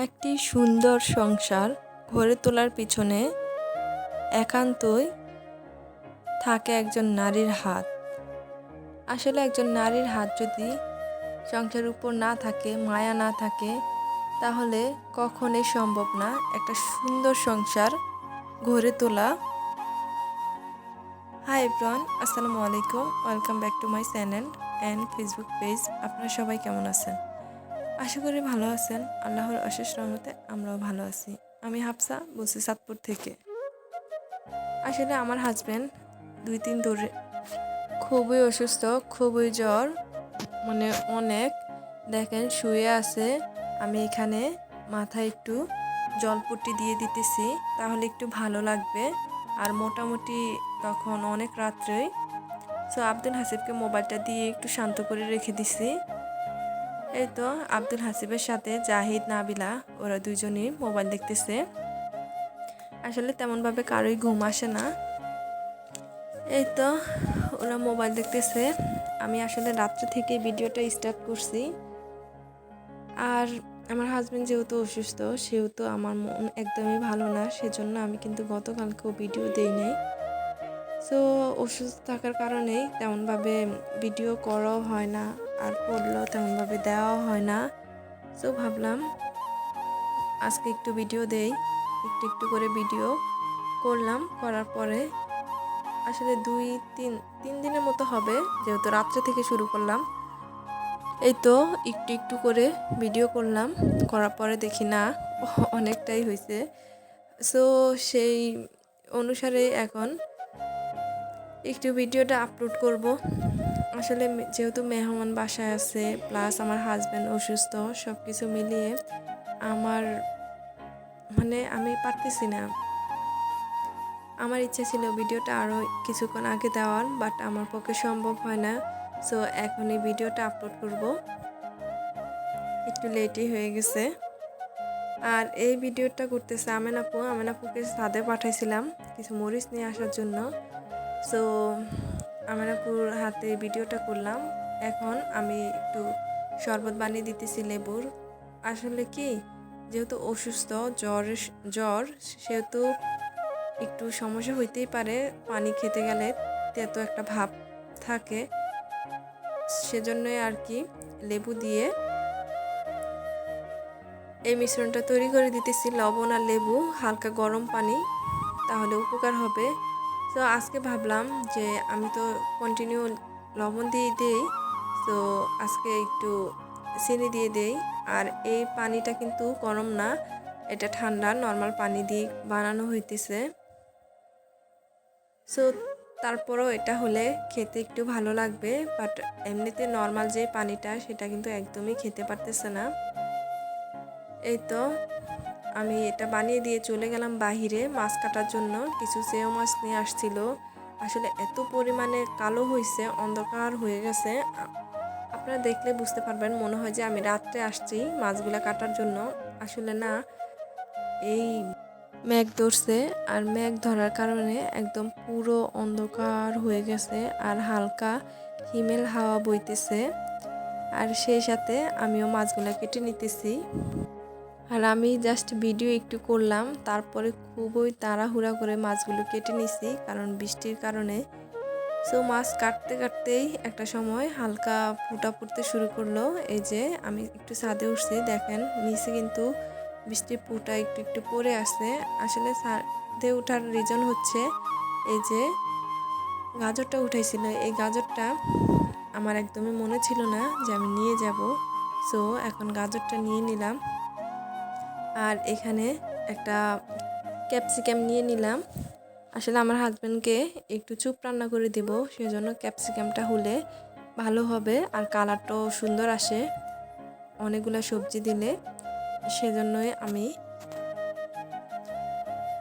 একটি সুন্দর সংসার গড়ে তোলার পিছনে একান্তই থাকে একজন নারীর হাত। আসলে একজন নারীর হাত যদি সংসারের উপর না থাকে, মায়া না থাকে, তাহলে কখনোই সম্ভব না একটা সুন্দর সংসার গড়ে তোলা। হাই এভরিওয়ান, আসসালামু আলাইকুম, welcome back to my channel and Facebook page. আপনারা সবাই কেমন আছেন? আশা করি ভালো আছেন। আল্লাহর অশেষ রহমতে আমরাও ভালো আছি। আমি হাফসা বলছি চাঁদপুর থেকে। আসলে আমার হাজব্যান্ড 2-3 ধরে খুবই অসুস্থ, খুবই জ্বর, মানে অনেক। দেখেন শুয়ে আছে। আমি এখানে মাথায় একটু জলপট্টি দিয়ে দিতেছি, তাহলে একটু ভালো লাগবে। আর মোটামুটি তখন অনেক রাত্রেই। সো আব্দুল হাসিবকে মোবাইলটা দিয়ে একটু শান্ত করে রেখে দিছি। এই তো আব্দুল হাসিবের সাথে জাহিদ, নাবিলা ওরা দুজনেই মোবাইল দেখতেছে। আসলে তেমনভাবে কারোই ঘুম আসে না। এই তো ওরা মোবাইল দেখতেছে। আমি আসলে রাত্রে থেকে ভিডিওটা স্টার্ট করছি। আর আমার হাজব্যান্ড যেহেতু অসুস্থ, সেহেতু আমার মন একদমই ভালো না, সেজন্য আমি কিন্তু গতকালকেও ভিডিও দেই নাই। সো অসুস্থ থাকার কারণেই তেমনভাবে ভিডিও করাও হয় না, আর করলেও তেমনভাবে দেওয়াও হয় না। সো ভাবলাম আজকে একটু ভিডিও দেই। একটু একটু করে ভিডিও করলাম। করার পরে আসলে 2-3 দিনের মতো হবে, যেহেতু রাত্রে থেকে শুরু করলাম। এই তো একটু একটু করে ভিডিও করলাম। করার পরে দেখি না অনেকটাই হয়েছে। সো সেই অনুসারে এখন একটু ভিডিওটা আপলোড করব। আসলে যেহেতু মেহমান বাসায় আছে, প্লাস আমার হাজব্যান্ড অসুস্থ, সব কিছু মিলিয়ে আমার আমি পারতেছি না। আমার ইচ্ছা ছিল ভিডিওটা আরও কিছুক্ষণ আগে দেওয়ার, বাট আমার পক্ষে সম্ভব হয় না। সো এখন এই ভিডিওটা আপলোড করব। একটু লেটই হয়ে গেছে। আর এই ভিডিওটা করতেছে আমেনাপুকে ছাদে পাঠাইছিলাম কিছু মরিচ নিয়ে আসার জন্য। সো আমেনাপুর হাতে ভিডিওটা করলাম। এখন আমি একটু শরবত বানিয়ে দিতেছি লেবুর। আসলে কি, যেহেতু অসুস্থ, জ্বর, সেহেতু একটু সমস্যা হইতেই পারে। পানি খেতে গেলে তেতো একটা ভাব থাকে, সেজন্যই আর কি লেবু দিয়ে এই মিশ্রণটা তৈরি করে দিতেছি। লবণ আর লেবু, হালকা গরম পানি, তাহলে উপকার হবে। তো আজকে ভাবলাম যে আমি তো কন্টিনিউ লবণ দিয়ে দেই, তো আজকে একটু চিনি দিয়ে দেই। আর এই পানিটা কিন্তু গরম না, এটা ঠান্ডা নর্মাল পানি দিয়ে বানানো হইতেছে। সো তারপরেও এটা হলে খেতে একটু ভালো লাগবে, বাট এমনিতে নর্মাল যে পানিটা, সেটা কিন্তু একদমই খেতে পারতেছে না। এই তো আমি এটা বানিয়ে দিয়ে চলে গেলাম বাহিরে মাছ কাটার জন্য। কিছু চেও মাছ নিয়ে আসছিল। আসলে এত পরিমাণে কালো হয়েছে, অন্ধকার হয়ে গেছে, আপনারা দেখলে বুঝতে পারবেন, মনে হয় যে আমি রাত্রে আসছি মাছগুলা কাটার জন্য। আসলে না, এই মেঘ ধরছে, আর মেঘ ধরার কারণে একদম পুরো অন্ধকার হয়ে গেছে, আর হালকা হিমেল হাওয়া বইতেছে। আর সেই সাথে আমিও মাছগুলা কেটে নিতেছি। আর আমি জাস্ট ভিডিও একটু করলাম, তারপরে খুবই তাড়াহুড়া করে মাছগুলো কেটে নিছি, কারণ বৃষ্টির কারণে। সো মাছ কাটতে কাটতেই একটা সময় হালকা ফুটা পড়তে শুরু করলো। এই যে আমি একটু ছাদে উঠছি, দেখেন নিচে কিন্তু বৃষ্টির ফুটা একটু একটু পড়ে আসছে। আসলে ছাদে ওঠার রিজন হচ্ছে, এই যে গাজরটা উঠাইছিল, এই গাজরটা আমার একদমই মনে ছিল না যে আমি নিয়ে যাব। সো এখন গাজরটা নিয়ে নিলাম। আর এখানে একটা ক্যাপসিকাম নিয়ে নিলাম। আসলে আমার হাজব্যান্ডকে একটু চুপ রান্না করে দেব, সেজন্য ক্যাপসিকামটা হলে ভালো হবে, আর কালারটাও সুন্দর আসে অনেকগুলো সবজি দিলে, সেজন্যই আমি।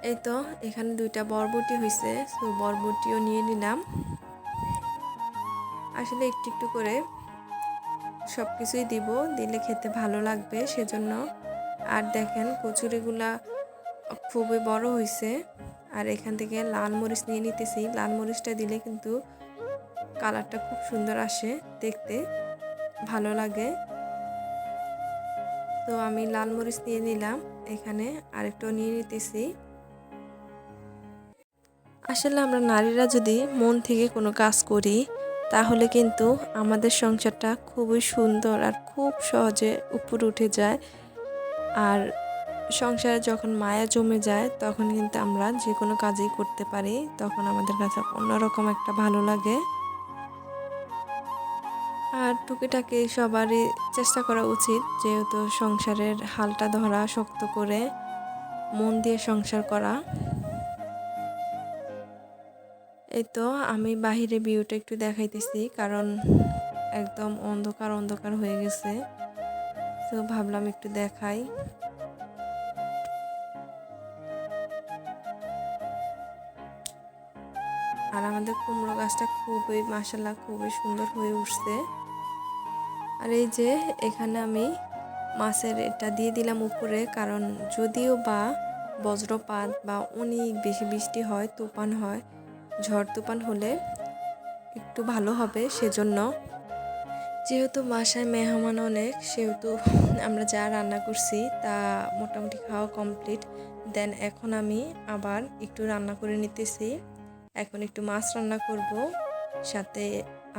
এই তো এখানে 2টা বরবটি হয়েছে, তো বরবটিও নিয়ে নিলাম। আসলে একটু একটু করে সব কিছুই দিব, দিলে খেতে ভালো লাগবে, সেজন্য। আর দেখেন কচুরিগুলা খুবই বড় হয়েছে। আর এখান থেকে লাল মরিচ নিয়ে নিতেছি। লাল মরিচটা দিলে কিন্তু কালারটা খুব সুন্দর আসে, দেখতে ভালো লাগে। তো তো আমি লাল মরিচ নিয়ে নিলাম, এখানে আরেকটু নিয়ে নিতেছি। আসলে আমরা নারীরা যদি মন থেকে কোনো কাজ করি তাহলে কিন্তু আমাদের সংসারটা খুবই সুন্দর আর খুব সহজে উপরে উঠে যায়। আর সংসারে যখন মায়া জমে যায় তখন কিন্তু আমরা যে কোনো কাজই করতে পারি, তখন আমাদের কাছে অন্যরকম একটা ভালো লাগে। আর টুকিটাকি সবারই চেষ্টা করা উচিত, যেহেতু সংসারের হালটা ধরা, শক্ত করে মন দিয়ে সংসার করা। এই তো আমি বাহিরে ভিউটা একটু দেখাইতেছি, কারণ একদম অন্ধকার অন্ধকার হয়ে গেছে, তো ভাবলাম একটু দেখাই। আর আমাদের কুমড়ো গাছটা খুবই মাশাআল্লাহ খুবই সুন্দর হয়ে উঠছে। আর এই যে এখানে আমি মাছের এটা দিয়ে দিলাম উপরে, কারণ যদিও বা বজ্রপাত বা অনেক বেশি বৃষ্টি হয়, তুফান হয়, ঝড় তুফান হলে একটু ভালো হবে সেজন্য। যেহেতু বাসায় মেহমান অনেক, সেহেতু আমরা যা রান্না করছি তা মোটামুটি খাওয়া কমপ্লিট। দেন এখন আমি আবার একটু রান্না করে নিতেছি। এখন একটু মাছ রান্না করব, সাথে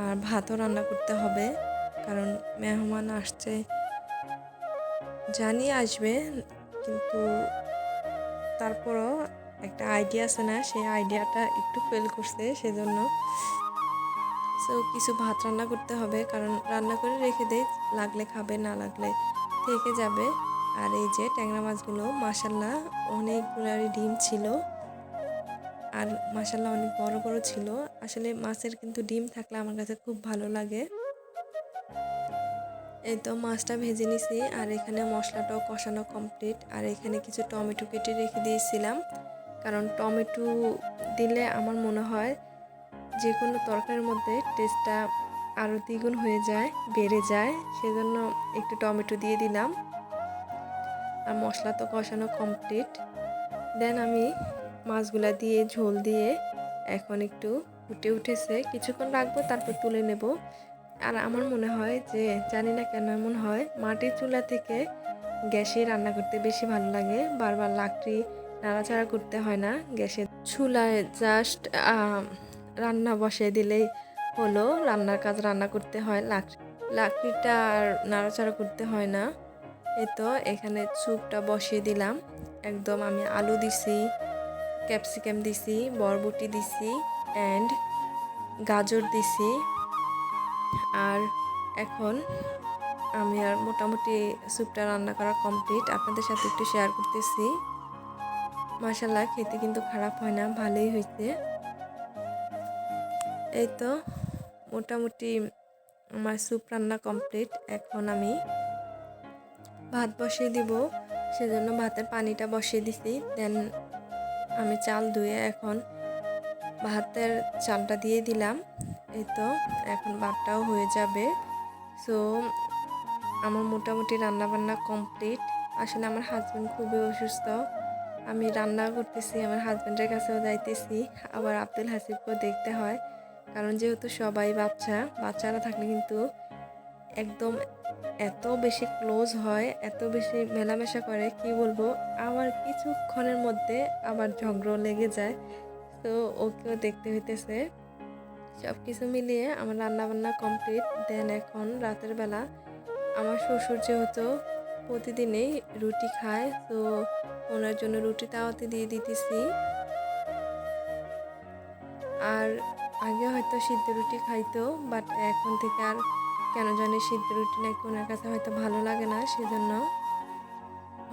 আর ভাতও রান্না করতে হবে, কারণ মেহমান আসছে, জানি আসবে, কিন্তু তারপরও একটা আইডিয়া আছে না, সেই আইডিয়াটা একটু ফেল করছে, সেজন্য সো কিছু ভাত রান্না করতে হবে, কারণ রান্না করে রেখে দেই, লাগলে খাবে, না লাগলে থেকে যাবে। আর এই যে ট্যাংরা মাছগুলো মাশাআল্লাহ অনেকগুলারই ডিম ছিল, আর মাশাআল্লাহ অনেক বড় বড় ছিল। আসলে মাছের কিন্তু ডিম থাকলে আমার কাছে খুব ভালো লাগে। এই তো মাছটা ভেজে নিছি, আর এখানে মশলাটাও কষানো কমপ্লিট। আর এখানে কিছু টমেটো কেটে রেখে দিয়েছিলাম, কারণ টমেটো দিলে আমার মনে হয় যে কোনো তরকারির মধ্যে টেস্টটা আরও দ্বিগুণ হয়ে যায়, বেড়ে যায়, সেজন্য একটু টমেটো দিয়ে দিলাম। আর মশলা তো কষানো কমপ্লিট। দেন আমি মাছগুলা দিয়ে ঝোল দিয়ে এখন একটু ফুটে উঠেছে, কিছুক্ষণ রাখবো, তারপর তুলে নেব। আর আমার মনে হয় যে, জানি না কেন এমন হয়, মাটির চুলা থেকে গ্যাসে রান্না করতে বেশি ভালো লাগে, বারবার লাকড়ি নাড়াচাড়া করতে হয় না। গ্যাসের চুলায় জাস্ট রান্না বসিয়ে দিলেই হলো, রান্নার কাজ রান্না করতে হয়, লাকড়িটা আর নাড়াচাড়া করতে হয় না। এই তো এখানে স্যুপটা বসিয়ে দিলাম, একদম আমি আলু দিছি, ক্যাপসিকাম দিছি, বরবটি দিছি, অ্যান্ড গাজর দিছি। আর এখন আমি আর মোটামুটি স্যুপটা রান্না করা কমপ্লিট, আপনাদের সাথে একটু শেয়ার করতেছি। মাশাআল্লাহ খেতে কিন্তু খারাপ হয় না, ভালোই হয়েছে। এই তো মোটামুটি আমার স্যুপ রান্না কমপ্লিট। এখন আমি ভাত বসিয়ে দিব, সেজন্য ভাতের পানিটা বসিয়ে দিছি। দেন আমি চাল ধুয়ে এখন ভাতের চালটা দিয়ে দিলাম। এই তো এখন ভাতটাও হয়ে যাবে। সো আমার মোটামুটি রান্নাবান্না কমপ্লিট। আসলে আমার হাজব্যান্ড খুবই অসুস্থ, আমি রান্না করতেছি, আমার হাজব্যান্ডের কাছেও যাইতেছি, আবার আব্দুল হাসিবকেও দেখতে হয়, কারণ যেহেতু সবাই বাচ্চারা থাকলে কিন্তু একদম এত বেশি ক্লোজ হয়, এত বেশি মেলামেশা করে, কি বলবো, আবার কিছুক্ষণের মধ্যে আবার ঝগড়া লেগে যায়, তো ওকেও দেখতে হইতেছে। সব কিছু মিলিয়ে আমার রান্নাবান্না কমপ্লিট। দেন এখন রাতের বেলা আমার শ্বশুর যেহেতু প্রতিদিনই রুটি খায়, তো ওনার জন্য রুটি তাওয়াতে দিয়ে দিতেছি। আর আগে হয়তো সিদ্ধ রুটি খাইতো, বাট এখন থেকে আর কেন জানি সিদ্ধ রুটি নাকি ওনার কাছে হয়তো ভালো লাগে না, সেজন্য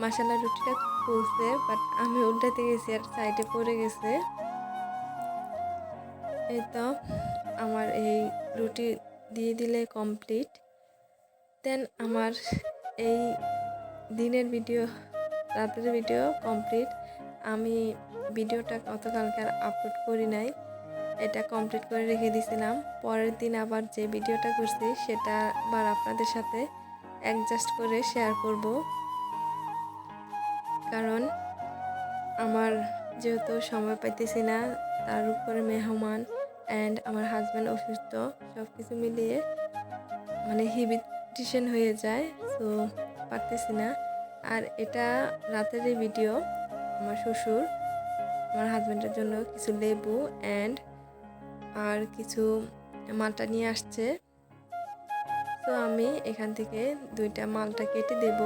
মাসালা রুটিটা ফুলছে, বাট আমি উল্টাতে গেছি আর সাইডে পড়ে গেছে। এই তো আমার এই রুটি দিয়ে দিলে কমপ্লিট। দেন আমার এই দিনের ভিডিও, রাতের ভিডিও কমপ্লিট। আমি ভিডিওটা গতকালকে আর আপলোড করি নাই, এটা কমপ্লিট করে রেখে দিয়েছিলাম। পরের দিন আবার যে ভিডিওটা করছি সেটা আবার আপনাদের সাথে অ্যাডজাস্ট করে শেয়ার করব, কারণ আমার যেহেতু সময় পাইতেছি না, তার উপরে মেহমান অ্যান্ড আমার হাজব্যান্ড অসুস্থ, সব কিছু মিলিয়ে মানে হেভি টেনশন হয়ে যায়, সো পারতেছি না। আর এটা রাতেরই ভিডিও। আমার শ্বশুর আমার হাজব্যান্ডের জন্য কিছু লেবু আর কিছু মালটা নিয়ে আসছে। তো আমি এখান থেকে 2টা মালটা কেটে দেব,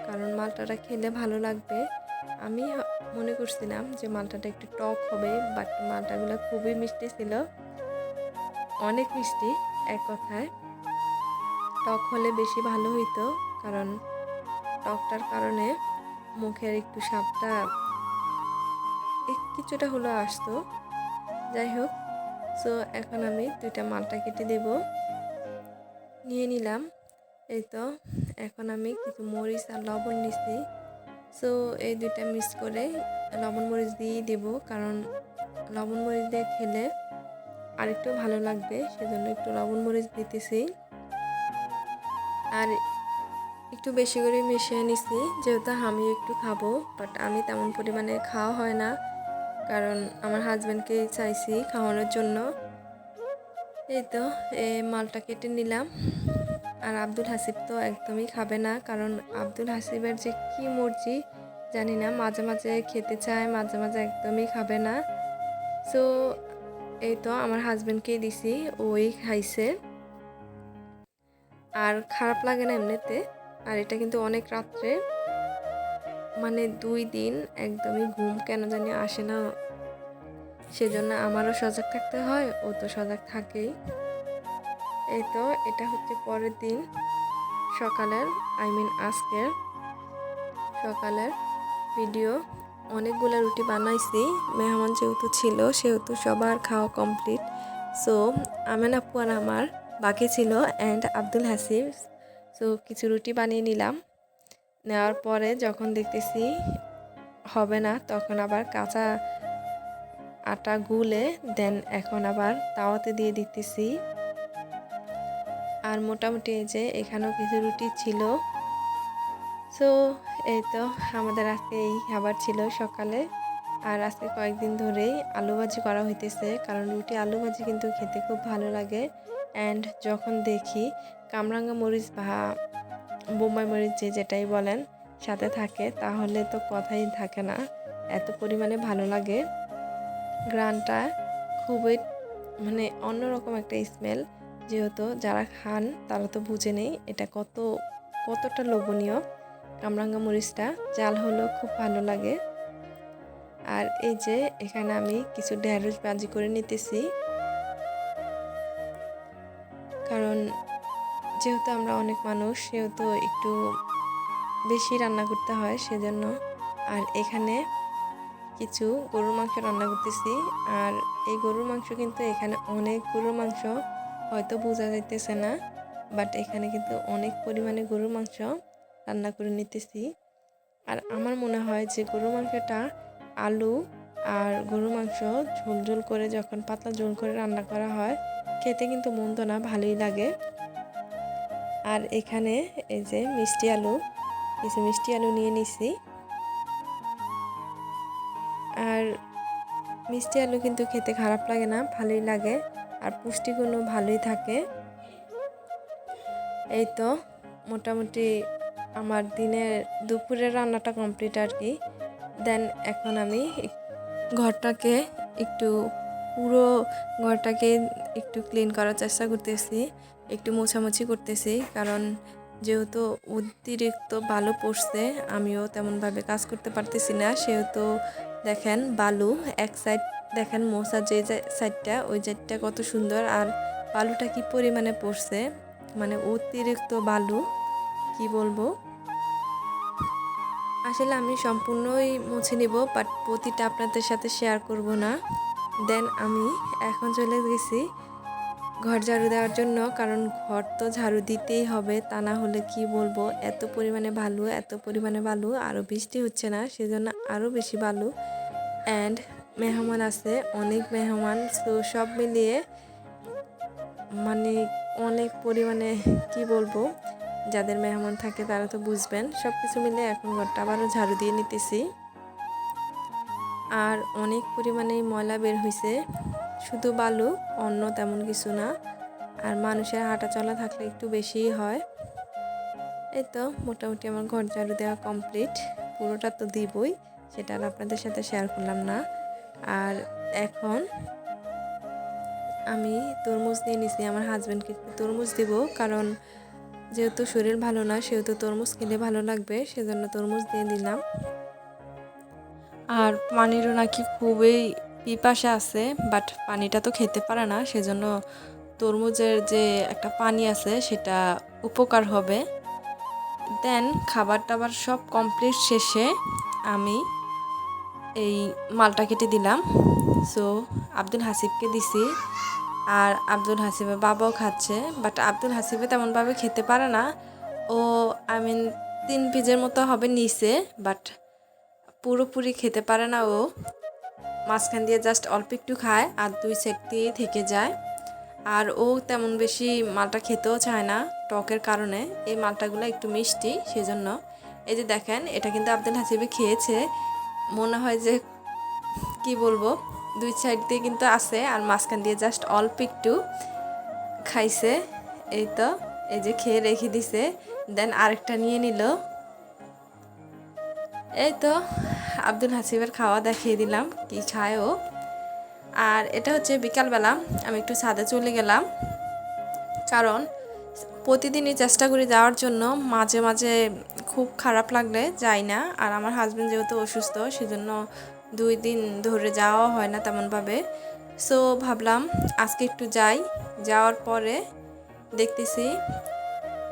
কারণ মালটাটা খেলে ভালো লাগবে। আমি মনে করছিলাম যে মালটাটা একটু টক হবে, বাট মালটাগুলো খুবই মিষ্টি ছিল, অনেক মিষ্টি। এক কথায় টক হলে বেশি ভালো হইতো, কারণ টকটার কারণে মুখের একটু স্বাদটা কিছুটা হলো আসতো। যাই হোক, সো এখন আমি 2টা মালটা কেটে দেব, নিয়ে নিলাম। এই তো এখন আমি কিছু মরিচ আর লবণ নিছি। সো এই 2টা মিক্স করে লবণ মরিচ দিয়ে দেব, কারণ লবণ মরিচ দিয়ে খেলে আরেকটু ভালো লাগবে, সেজন্য একটু লবণ মরিচ দিতেছি। আর একটু বেশি করে মিশিয়ে নিছি, যেহেতু আমি একটু খাবো, বাট আমি তেমন পরিমাণে খাওয়া হয় না, কারণ আমার হাজব্যান্ডকে চাইছি খাওয়ানোর জন্য। এই তো এই মালটা কেটে নিলাম। আর আব্দুল হাসিব তো একদমই খাবে না, কারণ আব্দুল হাসিবের যে কি মর্জি জানি না, মাঝে মাঝে খেতে চায়, মাঝে মাঝে একদমই খাবে না। সো এই তো আমার হাজব্যান্ডকেই দিছি, ওই খাইছে। আর খারাপ লাগে না এমনিতে। আর এটা কিন্তু অনেক রাত্রে, মানে 2 দিন একদমই ঘুম কেন জানি আসে না, সেজন্য আমারও সজাগ থাকতে হয়, ও তো সজাগ থাকেই। এই তো এটা হচ্ছে পরের দিন সকালের, আজকের সকালের ভিডিও। অনেকগুলো রুটি বানাইছি, মেহমান যেহেতু ছিল সেহেতু সবার খাওয়া কমপ্লিট। সো আমেন আপু আর আমার বাকি ছিল, অ্যান্ড আব্দুল হাসিব। সো কিছু রুটি বানিয়ে নিলাম। নেওয়ার পরে যখন দেখতেছি হবে না, তখন আবার কাঁচা আটা গুলে দেন এখন আবার তাওয়াতে দিয়ে দিতেছি। আর মোটামুটি এই যে এখানেও কিছু রুটি ছিল। সো এই তো আমাদের আজকে এই খাবার ছিল সকালে। আর আজকে কয়েকদিন ধরেই আলু ভাজি করা হইতেছে, কারণ রুটি আলু ভাজি কিন্তু খেতে খুব ভালো লাগে। অ্যান্ড যখন দেখি কামরাঙ্গা মরিচ বা বোম্বাই মরিচ যেটাই বলেন সাথে থাকে, তাহলে তো কথাই থাকে না, এত পরিমাণে ভালো লাগে। গ্রানটা খুবই মানে অন্যরকম একটা স্মেল, যেহেতু যারা খান তারা তো বুঝে নেই এটা কতটা লোভনীয়। কামরাঙ্গা মরিচটা জাল হলেও খুব ভালো লাগে। আর এই যে এখানে আমি কিছু ঢেঁড়স ভাজি করে নিতেছি, কারণ যেহেতু আমরা অনেক মানুষ সেহেতু একটু বেশি রান্না করতে হয় সেজন্য। আর এখানে কিছু গরুর মাংস রান্না করতেছি। আর এই গরুর মাংস কিন্তু এখানে অনেক গরুর মাংস, হয়তো বোঝা যাইতেছে না, বাট এখানে কিন্তু অনেক পরিমাণে গরুর মাংস রান্না করে নিতেছি। আর আমার মনে হয় যে গরুর মাংসটা আলু আর গরুর মাংস ঝোল ঝোল করে, যখন পাতলা ঝোল করে রান্না করা হয়, খেতে কিন্তু মন্দ না, ভালোই লাগে। আর এখানে এই যে কিছু মিষ্টি আলু নিয়ে নিছি। আর মিষ্টি আলু কিন্তু খেতে খারাপ লাগে না, ভালোই লাগে, আর পুষ্টিগুণও ভালোই থাকে। এই তো মোটামুটি আমার দুপুরের রান্নাটা কমপ্লিট আর কি। দেন এখন আমি ঘরটাকে একটু পুরো ঘরটাকে একটু ক্লিন করার চেষ্টা করতেছি, একটু মোছামুছি করতেছি, কারণ যেহেতু অতিরিক্ত বালু পড়ছে, আমিও তেমনভাবে কাজ করতে পারতেছি না। সেহেতু দেখেন বালু এক সাইড, দেখেন মোছা যে সাইডটা, ওই সাইডটা কত সুন্দর, আর বালুটা কি পরিমাণে পড়ছে, মানে অতিরিক্ত বালু, কি বলবো। আসলে আমি সম্পূর্ণই মুছে নিব, বাট প্রতিটা আপনাদের সাথে শেয়ার করব না। দেন আমি এখন চলে গেছি ঘর ঝাড়ু দেওয়ার জন্য, কারণ ঘর তো ঝাড়ু দিতেই হবে, তা না হলে কি বলবো, এত পরিমাণে বালু, আরও বৃষ্টি হচ্ছে না সেজন্য আরও বেশি বালু। অ্যান্ড মেহমান আছে, অনেক মেহমান, তো সব মিলিয়ে মানে অনেক পরিমাণে, কি বলবো, যাদের মেহমান থাকে তারা তো বুঝবেন। সব কিছু মিলে এখন ঘরটা আবারও ঝাড়ু দিয়ে নিতেছি। আর অনেক পরিমাণে ময়লা বের হয়েছে, শুধু বালু, অন্য তেমন কিছু না। আর মানুষের হাঁটা চলা থাকলে একটু বেশিই হয়। এই তো মোটামুটি আমার ঘর ঝাড়ু দেওয়া কমপ্লিট, পুরোটা তো দিবই, সেটা আর আপনাদের সাথে শেয়ার করলাম না। আর এখন আমি তরমুজ নিয়ে নিছি, আমার হাজব্যান্ডকে একটু তরমুজ দিব, কারণ যেহেতু শরীর ভালো না সেহেতু তরমুজ খেলে ভালো লাগবে, সেজন্য তরমুজ দিয়ে দিলাম। আর পানিরও নাকি খুবই পিপাসা আছে, বাট পানিটা তো খেতে পারে না, সেজন্য তরমুজের যে একটা পানি আছে সেটা উপকার হবে। দেন খাবার টাবার সব কমপ্লিট শেষে আমি এই মালটা কেটে দিলাম। সো আব্দুল হাসিবকে দিছি, আর আব্দুল হাসিবের বাবাও খাচ্ছে, বাট আব্দুল হাসিবে তেমনভাবে খেতে পারে না। ও আই মিন 3 পিসের মতো হবে নিচে, বাট পুরোপুরি খেতে পারে না। ও মাঝখান দিয়ে জাস্ট অল্প একটু খায় আর 2 সাইড দিয়ে থেকে যায়। আর ও তেমন বেশি মালটা খেতেও চায় না টকের কারণে, এই মালটাগুলো একটু মিষ্টি সেজন্য। এই যে দেখেন, এটা কিন্তু আব্দুল হাসিবে খেয়েছে, মনে হয় যে কি বলবো, 2 সাইড দিয়ে কিন্তু আছে আর মাঝখান দিয়ে জাস্ট অল্প একটু খাইছে। এই তো, এই যে খেয়ে রেখে দিছে, দেন আরেকটা নিয়ে নিল। এই তো আব্দুল হাসিবের খাওয়া দেখিয়ে দিলাম কি খায় ও। আর এটা হচ্ছে বিকালবেলা আমি একটু ছাদে চলে গেলাম, কারণ প্রতিদিনই চেষ্টা করি যাওয়ার জন্য, মাঝে মাঝে খুব খারাপ লাগলে যাই না। আর আমার হাজব্যান্ড যেহেতু অসুস্থ সেজন্য 2 দিন ধরে যাওয়া হয় না তেমনভাবে। সো ভাবলাম আজকে একটু যাই। যাওয়ার পরে দেখতেছি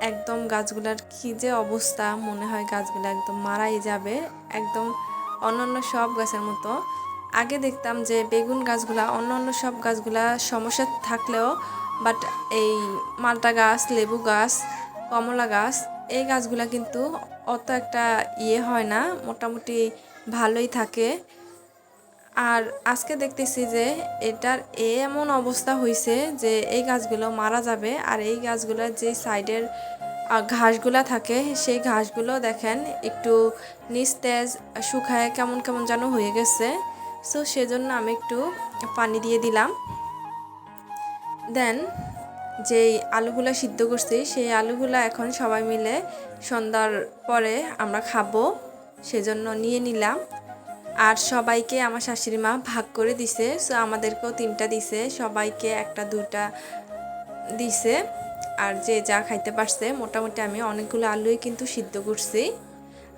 একদম গাছগুলার কী যে অবস্থা, মনে হয় গাছগুলো একদম মারাই যাবে, একদম অন্যান্য সব গাছের মতো। আগে দেখতাম যে বেগুন গাছগুলা, অন্যান্য সব গাছগুলা সমস্যা থাকলেও, বাট এই মালটা গাছ, লেবু গাছ, কমলা গাছ, এই গাছগুলা কিন্তু অত একটা হয় না, মোটামুটি ভালোই থাকে। আর আজকে দেখতেছি যে এটার এমন অবস্থা হয়েছে যে এই গাছগুলো মারা যাবে। আর এই গাছগুলোর যে সাইডের ঘাসগুলা থাকে সেই ঘাসগুলো দেখেন একটু নিস্তেজ শুকায় কেমন কেমন যেন হয়ে গেছে। সো সেজন্য আমি একটু পানি দিয়ে দিলাম। দেন যেই আলুগুলা সিদ্ধ করছি সেই আলুগুলা এখন সবাই মিলে সন্ধ্যার পরে আমরা খাবো, সেজন্য নিয়ে নিলাম। আর সবাইকে আমার শাশুড়ি মা ভাগ করে দিছে, সো আমাদেরকেও 3টা দিছে, সবাইকে 1টা 2টা দিছে। আর যে যা খাইতে পারছে, মোটামুটি আমি অনেকগুলো আলুই কিন্তু সিদ্ধ করছি।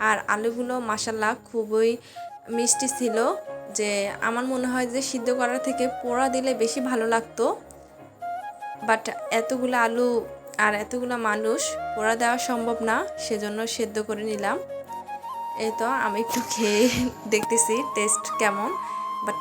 আর আলুগুলো মাশাল্লাহ খুবই মিষ্টি ছিল, যে আমার মনে হয় যে সিদ্ধ করার থেকে পোড়া দিলে বেশি ভালো লাগতো। বাট এতগুলো আলু আর এতগুলো মানুষ পোড়া দেওয়া সম্ভব না, সেজন্য সেদ্ধ করে নিলাম। এই তো আমি একটু খেয়ে দেখতেছি টেস্ট কেমন, বাট